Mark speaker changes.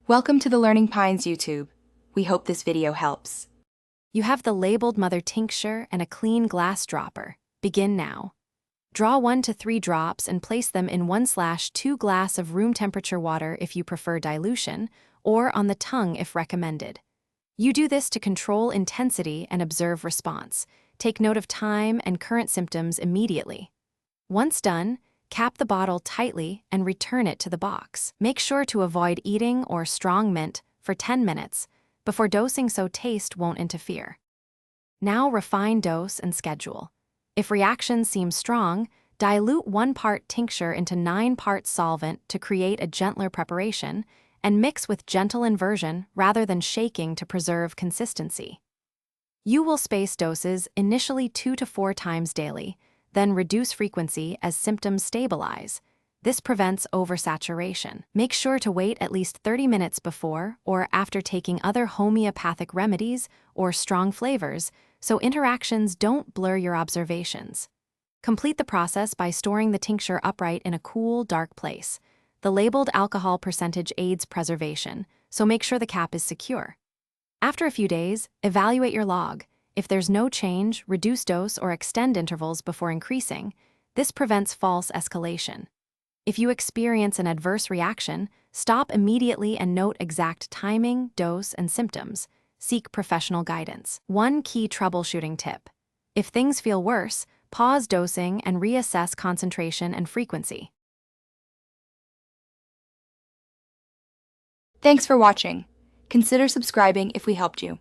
Speaker 1: Welcome to the Learning Pines YouTube. We hope this video helps.
Speaker 2: You have the labeled Mother Tincture and a clean glass dropper. Begin now. Draw 1 to 3 drops and place them in 1/2 glass of room temperature water if you prefer dilution, or on the tongue if recommended. You do this to control intensity and observe response. Take note of time and current symptoms immediately. Once done, cap the bottle tightly and return it to the box. Make sure to avoid eating or strong mint for 10 minutes before dosing so taste won't interfere. Now refine dose and schedule. If reactions seem strong, dilute 1 part tincture into 9 parts solvent to create a gentler preparation, and mix with gentle inversion rather than shaking to preserve consistency. You will space doses initially 2 to 4 times daily, then reduce frequency as symptoms stabilize. This prevents oversaturation. Make sure to wait at least 30 minutes before or after taking other homeopathic remedies or strong flavors so interactions don't blur your observations. Complete the process by storing the tincture upright in a cool, dark place. The labeled alcohol percentage aids preservation, so make sure the cap is secure. After a few days, evaluate your log. If there's no change, reduce dose or extend intervals before increasing. This prevents false escalation. If you experience an adverse reaction, stop immediately and note exact timing, dose, and symptoms. Seek professional guidance. One key troubleshooting tip: if things feel worse, pause dosing and reassess concentration and frequency.
Speaker 1: Thanks for watching. Consider subscribing if we helped you.